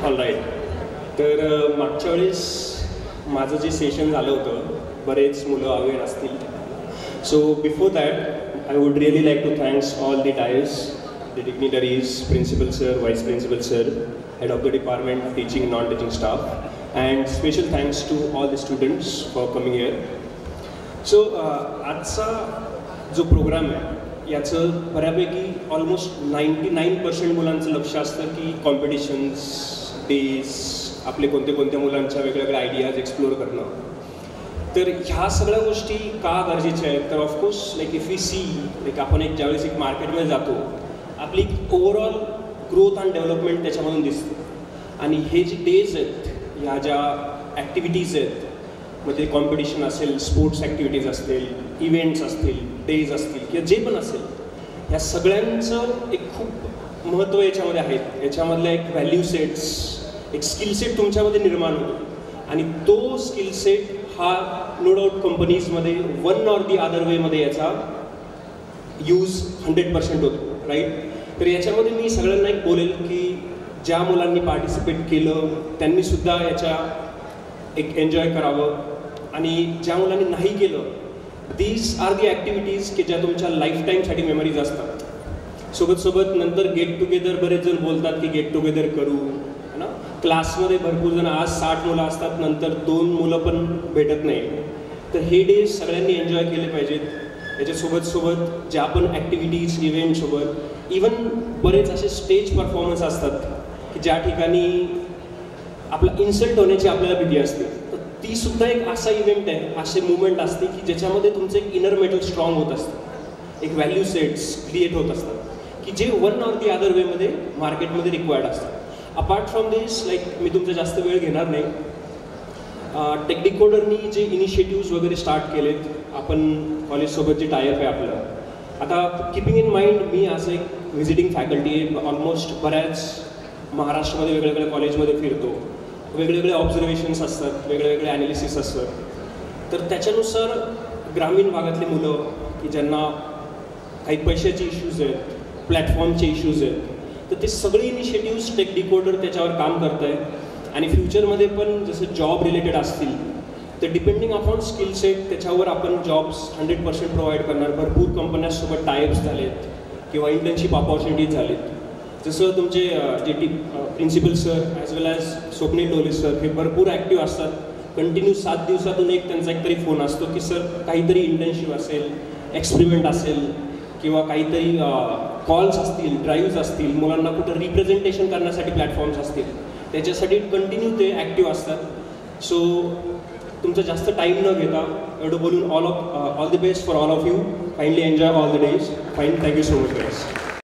All right. तर मागच्या वेळेस माझं जे सेशन झालं होतं बरेच मुलं अवेअर असतील. So before that I would really like to thanks all the dais, the dignitaries, principal sir, vice principal sir, head of the department, teaching, non teaching staff, and special thanks to all the students for coming here. So आजचा जो programme आहे याचं बऱ्यापैकी almost 99% मुलांचं लक्ष असतं की competitions, days, आपले कोणत्या मुलांच्या वेगवेगळ्या आयडियाज एक्सप्लोअर करणं. तर ह्या सगळ्या गोष्टी का गरजेच्या आहेत तर of course like if we see like आपण ज्यावेळेस एक मार्केटमध्ये जातो आपली ओव्हरऑल ग्रोथ अँड डेव्हलपमेंट त्याच्यामधून दिसते. आणि हे जे डेज आहेत, ह्या ज्या ॲक्टिव्हिटीज आहेत, म्हणजे कॉम्पिटिशन असेल, स्पोर्ट्स ॲक्टिव्हिटीज असतील, इव्हेंट्स असतील, डेज असतील किंवा जे पण असेल, या सगळ्यांचं एक खूप महत्त्व याच्यामध्ये आहेत. याच्यामधल्या एक व्हॅल्यू सेट्स, एक स्किल सेट तुमच्यामध्ये निर्माण होतो आणि तो स्किल सेट हा नो डाऊट कंपनीजमध्ये वन ऑर दी अदर वेमध्ये याचा यूज 100% होतो, राईट. तर याच्यामध्ये मी सगळ्यांना एक बोलेल की ज्या मुलांनी पार्टिसिपेट केलं त्यांनीसुद्धा याच्या एक एन्जॉय करावं आणि ज्या मुलांनी नाही केलं दीज आर दी ॲक्टिव्हिटीज की ज्या तुमच्या लाईफ टाईमसाठी मेमरीज असतात. सोबत नंतर गेट टुगेदर बरेच जण बोलतात की गेट टुगेदर करू है ना. क्लासमध्ये भरपूर जण, आज 60 मुलं असतात, नंतर 2 मुलं पण भेटत नाही. तर हे डेज सगळ्यांनी एन्जॉय केले पाहिजेत. याच्यासोबत ज्या पण ॲक्टिव्हिटीज, इव्हेंटसोबत इवन बरेच असे स्टेज परफॉर्मन्स असतात की ज्या ठिकाणी आपला इन्सल्ट होण्याची आपल्याला भीती असते. तर ती सुद्धा एक असा इव्हेंट आहे, असे मुवमेंट असते की ज्याच्यामध्ये तुमचं एक इनर मेटल स्ट्रॉंग होत असतं, एक व्हॅल्यू सेट्स क्रिएट होत असतात की जे वन ऑर दी अदर वेमध्ये मार्केटमध्ये रिक्वायर्ड असतात. अपार्ट फ्रॉम दिस लाईक मी तुमचा जास्त वेळ घेणार नाही. टेक्निकोडरनी जे इनिशिएटिव्स वगैरे स्टार्ट केलेत, आपण कॉलेजसोबत जे टायअप आहे आपलं, आता किपिंग इन माइंड मी आज एक व्हिजिटिंग फॅकल्टी आहे, ऑलमोस्ट बऱ्याच महाराष्ट्रामध्ये वेगवेगळ्या कॉलेजमध्ये फिरतो, वेगवेगळे ऑब्झर्वेशन्स असतात, वेगवेगळे ॲनालिसिस असतात. तर त्याच्यानुसार ग्रामीण भागातली मुलं की ज्यांना काही पैशाचे इश्यूज आहेत, प्लॅटफॉर्मचे इश्यूज आहेत, तर ते सगळे इनिशिएटिव्स टेक डिकोडर त्याच्यावर काम करत आहे. आणि फ्युचरमध्ये पण जसं जॉब रिलेटेड असतील तर डिपेंडिंग अपॉन स्किल सेट त्याच्यावर आपण जॉब्स 100% प्रोव्हाइड करणार. भरपूर कंपन्यांसोबत टायअप्स झालेत किंवा इंटर्नशिप ऑपॉर्च्युनिटीज झालेत. जसं तुमचे जे प्रिन्सिपल सर ॲज वेल ॲज स्वप्नील डोले सर हे भरपूर ॲक्टिव्ह असतात. कंटिन्यू 7 दिवसातून त्यांचा एक तरी फोन असतो की सर काहीतरी इंटर्नशिप असेल, एक्सपेरिमेंट असेल किंवा काहीतरी कॉल्स असतील, ड्राईव्ज असतील, मुलांना कुठं रिप्रेझेंटेशन करण्यासाठी प्लॅटफॉर्म्स असतील, त्याच्यासाठी कंटिन्यू ते ॲक्टिव्ह असतात. सो तुमचं जास्त टाईम न घेता एवढं बोलून all the best for all of you. Kindly enjoy all the days. Fine. Thank you so much guys.